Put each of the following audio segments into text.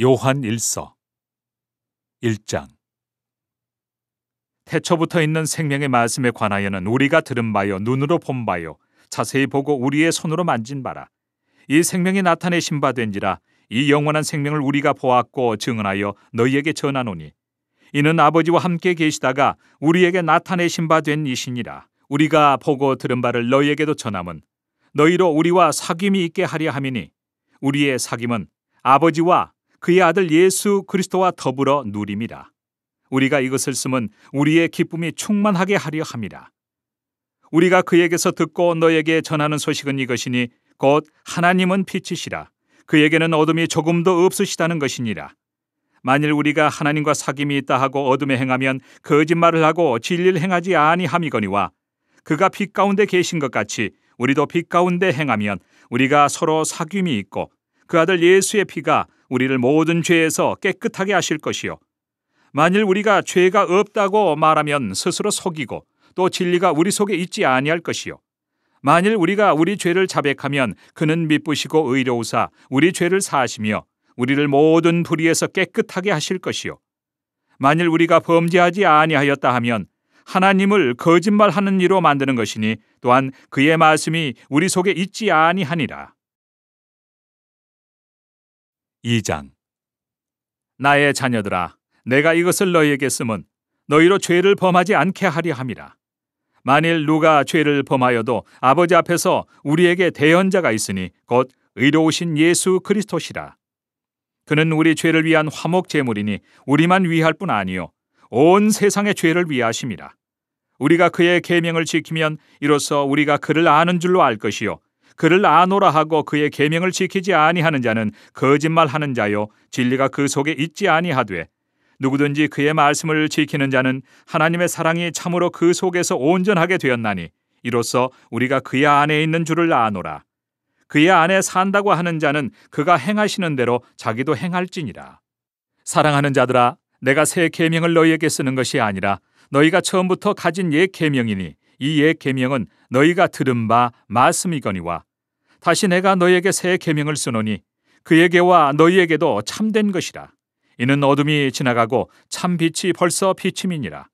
요한 1서 1장. 태초부터 있는 생명의 말씀에 관하여는 우리가 들은 바요 눈으로 본 바요 자세히 보고 우리의 손으로 만진 바라. 이 생명이 나타내신 바 된지라. 이 영원한 생명을 우리가 보았고 증언하여 너희에게 전하노니 이는 아버지와 함께 계시다가 우리에게 나타내신 바 된 이시니라. 우리가 보고 들은 바를 너희에게도 전함은 너희로 우리와 사귐이 있게 하려 함이니 우리의 사귐은 아버지와 그의 아들 예수 그리스도와 더불어 누림이라. 우리가 이것을 쓰면 우리의 기쁨이 충만하게 하려 함이라. 우리가 그에게서 듣고 너에게 전하는 소식은 이것이니 곧 하나님은 빛이시라. 그에게는 어둠이 조금도 없으시다는 것이니라. 만일 우리가 하나님과 사귐이 있다 하고 어둠에 행하면 거짓말을 하고 진리를 행하지 아니함이거니와 그가 빛 가운데 계신 것 같이 우리도 빛 가운데 행하면 우리가 서로 사귐이 있고 그 아들 예수의 피가 우리를 모든 죄에서 깨끗하게 하실 것이요. 만일 우리가 죄가 없다고 말하면 스스로 속이고 또 진리가 우리 속에 있지 아니할 것이요. 만일 우리가 우리 죄를 자백하면 그는 미쁘시고 의로우사 우리 죄를 사하시며 우리를 모든 불의에서 깨끗하게 하실 것이요. 만일 우리가 범죄하지 아니하였다 하면 하나님을 거짓말하는 이로 만드는 것이니 또한 그의 말씀이 우리 속에 있지 아니하니라. 2장. 나의 자녀들아, 내가 이것을 너희에게 쓰면 너희로 죄를 범하지 않게 하려 함이라. 만일 누가 죄를 범하여도 아버지 앞에서 우리에게 대언자가 있으니 곧 의로우신 예수 그리스도시라. 그는 우리 죄를 위한 화목 제물이니 우리만 위할 뿐 아니요 온 세상의 죄를 위하심이라. 우리가 그의 계명을 지키면 이로써 우리가 그를 아는 줄로 알 것이요 그를 아노라 하고 그의 계명을 지키지 아니하는 자는 거짓말하는 자요 진리가 그 속에 있지 아니하되 누구든지 그의 말씀을 지키는 자는 하나님의 사랑이 참으로 그 속에서 온전하게 되었나니 이로써 우리가 그의 안에 있는 줄을 아노라. 그의 안에 산다고 하는 자는 그가 행하시는 대로 자기도 행할지니라. 사랑하는 자들아, 내가 새 계명을 너희에게 쓰는 것이 아니라 너희가 처음부터 가진 옛 계명이니 이 옛 계명은 너희가 들은 바 말씀이거니와 다시 내가 너희에게 새 계명을 쓰노니 그에게와 너희에게도 참된 것이라. 이는 어둠이 지나가고 참 빛이 벌써 비침이니라.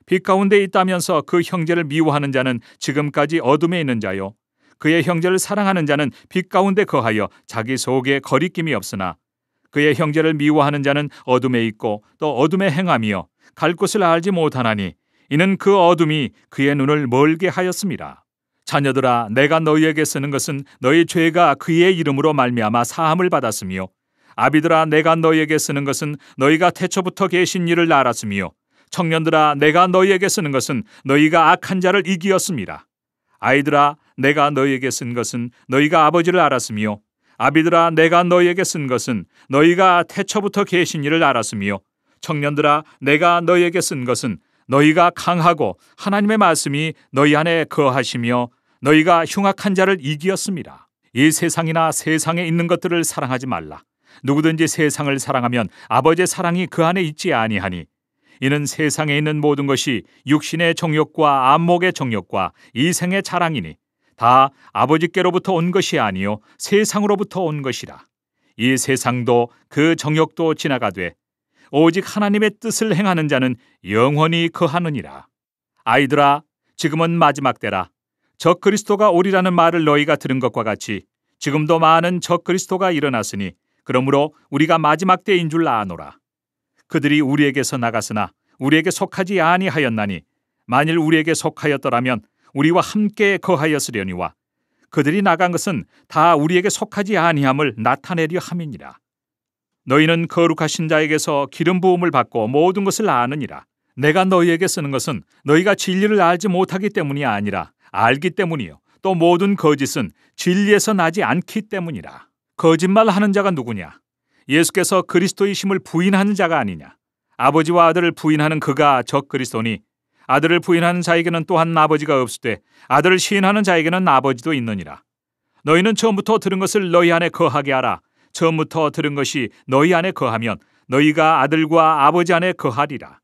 빛 가운데 있다면서 그 형제를 미워하는 자는 지금까지 어둠에 있는 자요 그의 형제를 사랑하는 자는 빛 가운데 거하여 자기 속에 거리낌이 없으나 그의 형제를 미워하는 자는 어둠에 있고 또 어둠에 행하며 갈 곳을 알지 못하나니 이는 그 어둠이 그의 눈을 멀게 하였습니다. 자녀들아, 내가 너희에게 쓰는 것은 너희 죄가 그의 이름으로 말미암아 사함을 받았으며 아비들아, 내가 너희에게 쓰는 것은 너희가 태초부터 계신 이를 알았으며 청년들아, 내가 너희에게 쓰는 것은 너희가 악한 자를 이기었습니다. 아이들아, 내가 너희에게 쓴 것은 너희가 아버지를 알았으며 아비들아, 내가 너희에게 쓴 것은 너희가 태초부터 계신 이를 알았으며 청년들아, 내가 너희에게 쓴 것은 너희가 강하고 하나님의 말씀이 너희 안에 거하시며 너희가 흉악한 자를 이기었습니다. 이 세상이나 세상에 있는 것들을 사랑하지 말라. 누구든지 세상을 사랑하면 아버지의 사랑이 그 안에 있지 아니하니 이는 세상에 있는 모든 것이 육신의 정욕과 안목의 정욕과 이생의 자랑이니 다 아버지께로부터 온 것이 아니요 세상으로부터 온 것이라. 이 세상도 그 정욕도 지나가되 오직 하나님의 뜻을 행하는 자는 영원히 거하느니라. 아이들아, 지금은 마지막 때라. 적그리스도가 오리라는 말을 너희가 들은 것과 같이 지금도 많은 적그리스도가 일어났으니 그러므로 우리가 마지막 때인 줄 아노라. 그들이 우리에게서 나갔으나 우리에게 속하지 아니하였나니 만일 우리에게 속하였더라면 우리와 함께 거하였으려니와 그들이 나간 것은 다 우리에게 속하지 아니함을 나타내려 함이니라. 너희는 거룩하신 자에게서 기름 부음을 받고 모든 것을 아느니라. 내가 너희에게 쓰는 것은 너희가 진리를 알지 못하기 때문이 아니라 알기 때문이요 또 모든 거짓은 진리에서 나지 않기 때문이라. 거짓말하는 자가 누구냐? 예수께서 그리스도이심을 부인하는 자가 아니냐? 아버지와 아들을 부인하는 그가 적그리스도니 아들을 부인하는 자에게는 또한 아버지가 없으되 아들을 시인하는 자에게는 아버지도 있느니라. 너희는 처음부터 들은 것을 너희 안에 거하게 하라. 처음부터 들은 것이 너희 안에 거하면 너희가 아들과 아버지 안에 거하리라.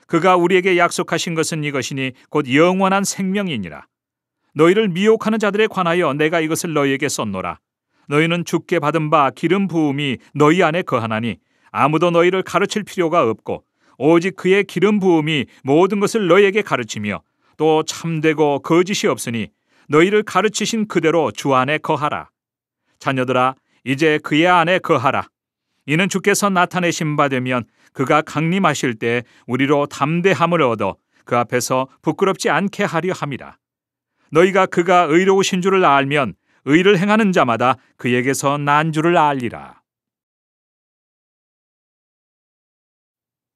그가 우리에게 약속하신 것은 이것이니 곧 영원한 생명이니라. 너희를 미혹하는 자들에 관하여 내가 이것을 너희에게 썼노라. 너희는 주께 받은 바 기름 부음이 너희 안에 거하나니 아무도 너희를 가르칠 필요가 없고 오직 그의 기름 부음이 모든 것을 너희에게 가르치며 또 참되고 거짓이 없으니 너희를 가르치신 그대로 주 안에 거하라. 자녀들아, 이제 그의 안에 거하라. 이는 주께서 나타내신 바 되면 그가 강림하실 때 우리로 담대함을 얻어 그 앞에서 부끄럽지 않게 하려 함이라. 너희가 그가 의로우신 줄을 알면 의를 행하는 자마다 그에게서 난 줄을 알리라.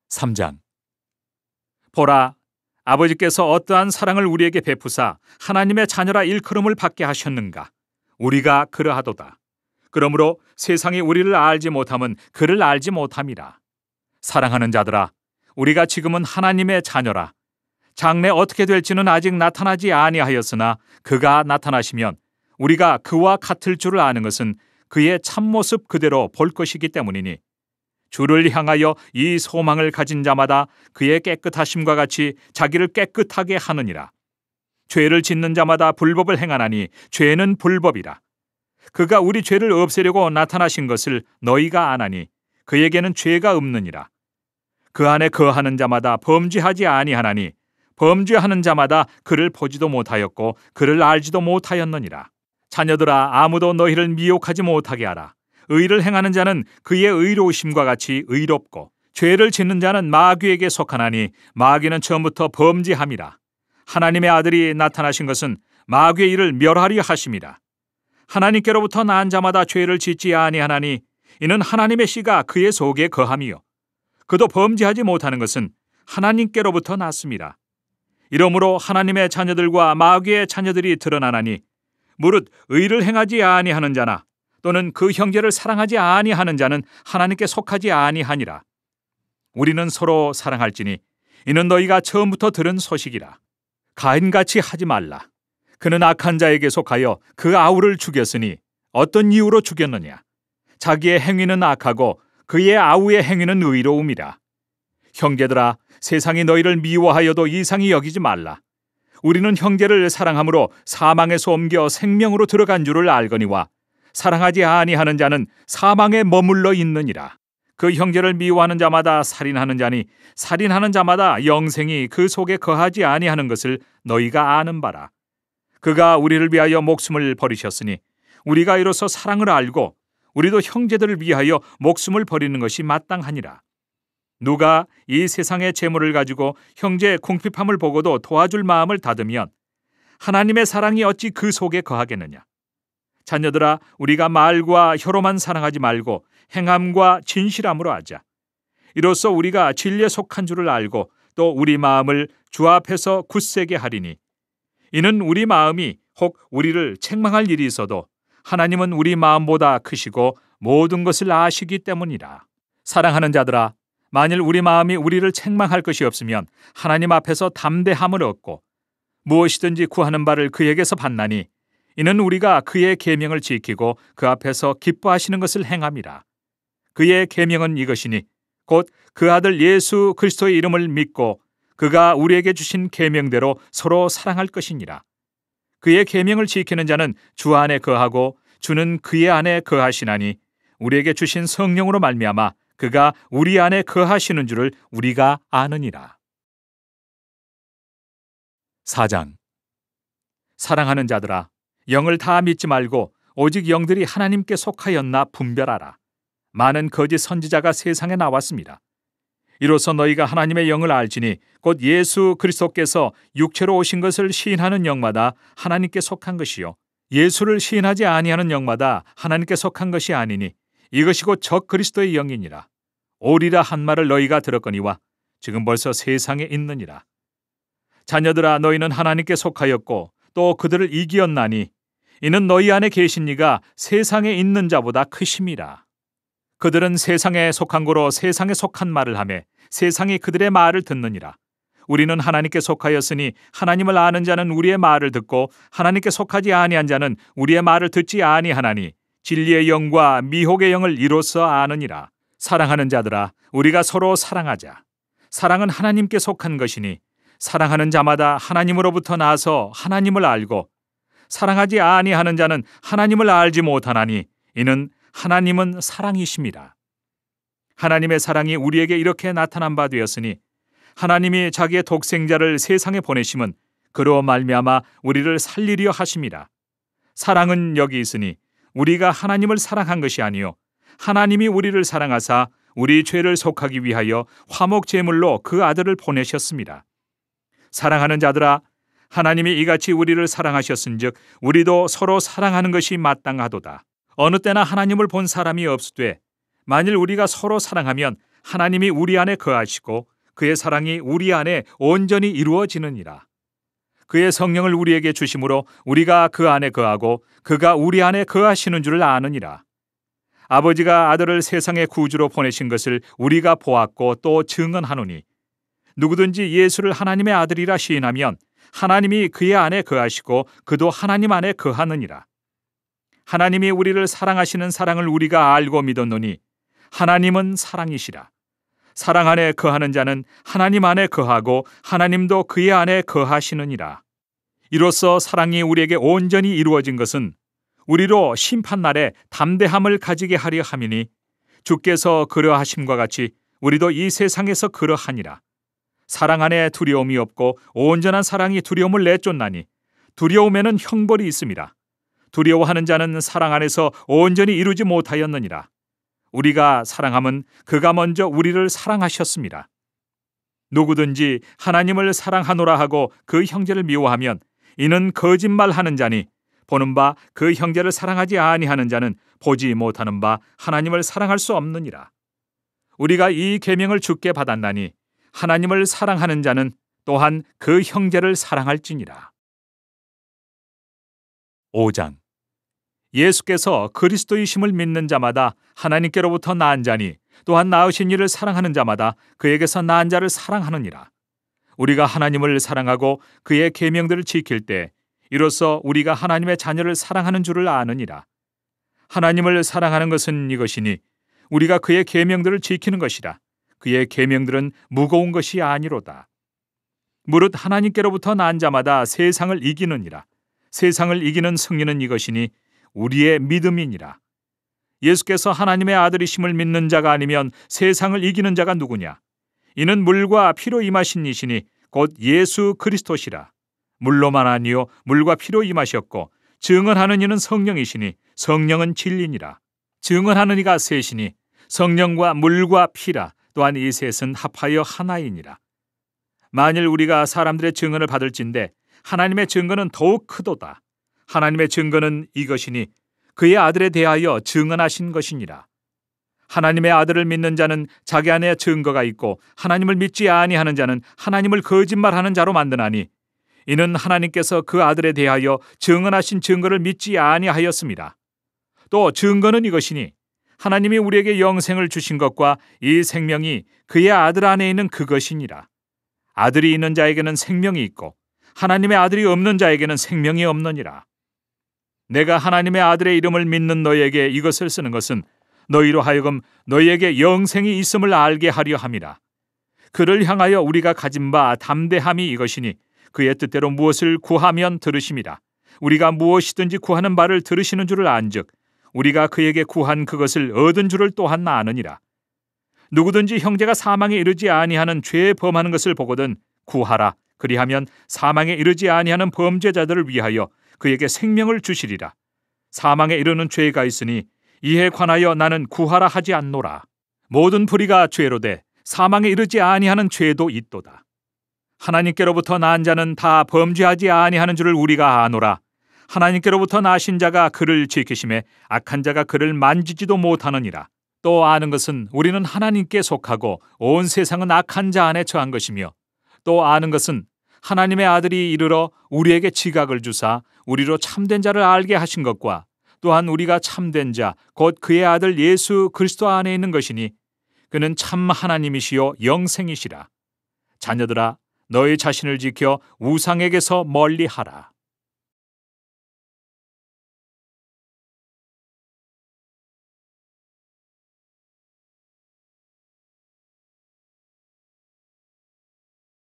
3장. 보라, 아버지께서 어떠한 사랑을 우리에게 베푸사 하나님의 자녀라 일컬음을 받게 하셨는가. 우리가 그러하도다. 그러므로 세상이 우리를 알지 못함은 그를 알지 못함이라. 사랑하는 자들아, 우리가 지금은 하나님의 자녀라. 장래 어떻게 될지는 아직 나타나지 아니하였으나 그가 나타나시면 우리가 그와 같을 줄을 아는 것은 그의 참모습 그대로 볼 것이기 때문이니 주를 향하여 이 소망을 가진 자마다 그의 깨끗하심과 같이 자기를 깨끗하게 하느니라. 죄를 짓는 자마다 불법을 행하나니 죄는 불법이라. 그가 우리 죄를 없애려고 나타나신 것을 너희가 아나니 그에게는 죄가 없느니라. 그 안에 거하는 자마다 범죄하지 아니하나니 범죄하는 자마다 그를 보지도 못하였고 그를 알지도 못하였느니라. 자녀들아, 아무도 너희를 미혹하지 못하게 하라. 의를 행하는 자는 그의 의로우심과 같이 의롭고 죄를 짓는 자는 마귀에게 속하나니 마귀는 처음부터 범죄함이라. 하나님의 아들이 나타나신 것은 마귀의 일을 멸하려 하심이라. 하나님께로부터 난 자마다 죄를 짓지 아니하나니 이는 하나님의 씨가 그의 속에 거함이요 그도 범죄하지 못하는 것은 하나님께로부터 났습니다. 이러므로 하나님의 자녀들과 마귀의 자녀들이 드러나나니 무릇 의를 행하지 아니하는 자나 또는 그 형제를 사랑하지 아니하는 자는 하나님께 속하지 아니하니라. 우리는 서로 사랑할지니 이는 너희가 처음부터 들은 소식이라. 가인같이 하지 말라. 그는 악한 자에게 속하여 그 아우를 죽였으니 어떤 이유로 죽였느냐? 자기의 행위는 악하고 그의 아우의 행위는 의로움이라. 형제들아, 세상이 너희를 미워하여도 이상히 여기지 말라. 우리는 형제를 사랑함으로 사망에서 옮겨 생명으로 들어간 줄을 알거니와 사랑하지 아니하는 자는 사망에 머물러 있느니라. 그 형제를 미워하는 자마다 살인하는 자니 살인하는 자마다 영생이 그 속에 거하지 아니하는 것을 너희가 아는 바라. 그가 우리를 위하여 목숨을 버리셨으니 우리가 이로써 사랑을 알고 우리도 형제들을 위하여 목숨을 버리는 것이 마땅하니라. 누가 이 세상의 재물을 가지고 형제의 궁핍함을 보고도 도와줄 마음을 닫으면 하나님의 사랑이 어찌 그 속에 거하겠느냐. 자녀들아, 우리가 말과 혀로만 사랑하지 말고 행함과 진실함으로 하자. 이로써 우리가 진리에 속한 줄을 알고 또 우리 마음을 주 앞에서 굳세게 하리니 이는 우리 마음이 혹 우리를 책망할 일이 있어도 하나님은 우리 마음보다 크시고 모든 것을 아시기 때문이라. 사랑하는 자들아, 만일 우리 마음이 우리를 책망할 것이 없으면 하나님 앞에서 담대함을 얻고 무엇이든지 구하는 바를 그에게서 받나니 이는 우리가 그의 계명을 지키고 그 앞에서 기뻐하시는 것을 행함이라. 그의 계명은 이것이니 곧 그 아들 예수 그리스도의 이름을 믿고 그가 우리에게 주신 계명대로 서로 사랑할 것이니라. 그의 계명을 지키는 자는 주 안에 거하고 주는 그의 안에 거하시나니 우리에게 주신 성령으로 말미암아 그가 우리 안에 거하시는 줄을 우리가 아느니라. 4장. 사랑하는 자들아, 영을 다 믿지 말고 오직 영들이 하나님께 속하였나 분별하라. 많은 거짓 선지자가 세상에 나왔습니다. 이로써 너희가 하나님의 영을 알지니 곧 예수 그리스도께서 육체로 오신 것을 시인하는 영마다 하나님께 속한 것이요 예수를 시인하지 아니하는 영마다 하나님께 속한 것이 아니니 이것이 곧 적 그리스도의 영이니라. 오리라 한 말을 너희가 들었거니와 지금 벌써 세상에 있느니라. 자녀들아, 너희는 하나님께 속하였고 또 그들을 이기었나니 이는 너희 안에 계신 이가 세상에 있는 자보다 크심이라. 그들은 세상에 속한 고로 세상에 속한 말을 하며 세상이 그들의 말을 듣느니라. 우리는 하나님께 속하였으니 하나님을 아는 자는 우리의 말을 듣고 하나님께 속하지 아니한 자는 우리의 말을 듣지 아니하나니 진리의 영과 미혹의 영을 이로써 아느니라. 사랑하는 자들아, 우리가 서로 사랑하자. 사랑은 하나님께 속한 것이니 사랑하는 자마다 하나님으로부터 나서 하나님을 알고 사랑하지 아니하는 자는 하나님을 알지 못하나니 이는 하나님은 사랑이심이라. 하나님의 사랑이 우리에게 이렇게 나타난 바 되었으니 하나님이 자기의 독생자를 세상에 보내심은 그로 말미암아 우리를 살리려 하심이라. 사랑은 여기 있으니 우리가 하나님을 사랑한 것이 아니요 하나님이 우리를 사랑하사 우리 죄를 속하기 위하여 화목 제물로 그 아들을 보내셨습니다. 사랑하는 자들아, 하나님이 이같이 우리를 사랑하셨은즉 우리도 서로 사랑하는 것이 마땅하도다. 어느 때나 하나님을 본 사람이 없으되 만일 우리가 서로 사랑하면 하나님이 우리 안에 거하시고 그의 사랑이 우리 안에 온전히 이루어지느니라. 그의 성령을 우리에게 주심으로 우리가 그 안에 거하고 그가 우리 안에 거하시는 줄 아느니라. 아버지가 아들을 세상의 구주로 보내신 것을 우리가 보았고 또 증언하노니 누구든지 예수를 하나님의 아들이라 시인하면 하나님이 그의 안에 거하시고 그도 하나님 안에 거하느니라. 하나님이 우리를 사랑하시는 사랑을 우리가 알고 믿었노니 하나님은 사랑이시라. 사랑 안에 거하는 자는 하나님 안에 거하고 하나님도 그의 안에 거하시느니라. 이로써 사랑이 우리에게 온전히 이루어진 것은 우리로 심판날에 담대함을 가지게 하려 함이니 주께서 그러하심과 같이 우리도 이 세상에서 그러하니라. 사랑 안에 두려움이 없고 온전한 사랑이 두려움을 내쫓나니 두려움에는 형벌이 있습니다. 두려워하는 자는 사랑 안에서 온전히 이루지 못하였느니라. 우리가 사랑함은 그가 먼저 우리를 사랑하셨습니다. 누구든지 하나님을 사랑하노라 하고 그 형제를 미워하면 이는 거짓말하는 자니 보는 바 그 형제를 사랑하지 아니하는 자는 보지 못하는 바 하나님을 사랑할 수 없느니라. 우리가 이 계명을 주께 받았나니 하나님을 사랑하는 자는 또한 그 형제를 사랑할지니라. 5장. 예수께서 그리스도이심을 믿는 자마다 하나님께로부터 낳은 자니 또한 낳으신 이를 사랑하는 자마다 그에게서 낳은 자를 사랑하느니라. 우리가 하나님을 사랑하고 그의 계명들을 지킬 때 이로써 우리가 하나님의 자녀를 사랑하는 줄을 아느니라. 하나님을 사랑하는 것은 이것이니 우리가 그의 계명들을 지키는 것이라. 그의 계명들은 무거운 것이 아니로다. 무릇 하나님께로부터 낳은 자마다 세상을 이기느니라. 세상을 이기는 승리는 이것이니 우리의 믿음이니라. 예수께서 하나님의 아들이심을 믿는 자가 아니면 세상을 이기는 자가 누구냐? 이는 물과 피로 임하신 이시니 곧 예수 그리스도시라. 물로만 아니요 물과 피로 임하셨고 증언하는 이는 성령이시니 성령은 진리니라. 증언하는 이가 셋이니 성령과 물과 피라. 또한 이 셋은 합하여 하나이니라. 만일 우리가 사람들의 증언을 받을진대 하나님의 증거는 더욱 크도다. 하나님의 증거는 이것이니 그의 아들에 대하여 증언하신 것이니라. 하나님의 아들을 믿는 자는 자기 안에 증거가 있고 하나님을 믿지 아니하는 자는 하나님을 거짓말하는 자로 만드나니 이는 하나님께서 그 아들에 대하여 증언하신 증거를 믿지 아니하였습니다. 또 증거는 이것이니 하나님이 우리에게 영생을 주신 것과 이 생명이 그의 아들 안에 있는 그것이니라. 아들이 있는 자에게는 생명이 있고 하나님의 아들이 없는 자에게는 생명이 없느니라. 내가 하나님의 아들의 이름을 믿는 너희에게 이것을 쓰는 것은 너희로 하여금 너희에게 영생이 있음을 알게 하려 함이라. 그를 향하여 우리가 가진 바 담대함이 이것이니 그의 뜻대로 무엇을 구하면 들으심이라. 우리가 무엇이든지 구하는 바를 들으시는 줄을 안즉 우리가 그에게 구한 그것을 얻은 줄을 또한 아느니라. 누구든지 형제가 사망에 이르지 아니하는 죄에 범하는 것을 보거든 구하라. 그리하면 사망에 이르지 아니하는 범죄자들을 위하여 그에게 생명을 주시리라. 사망에 이르는 죄가 있으니 이에 관하여 나는 구하라 하지 않노라. 모든 불의가 죄로되 사망에 이르지 아니하는 죄도 있도다. 하나님께로부터 난 자는 다 범죄하지 아니하는 줄을 우리가 아노라. 하나님께로부터 나신 자가 그를 지키심에 악한 자가 그를 만지지도 못하느니라. 또 아는 것은 우리는 하나님께 속하고 온 세상은 악한 자 안에 처한 것이며 또 아는 것은 하나님의 아들이 이르러 우리에게 지각을 주사 우리로 참된 자를 알게 하신 것과 또한 우리가 참된 자 곧 그의 아들 예수 그리스도 안에 있는 것이니 그는 참 하나님이시요 영생이시라. 자녀들아 너희 자신을 지켜 우상에게서 멀리하라.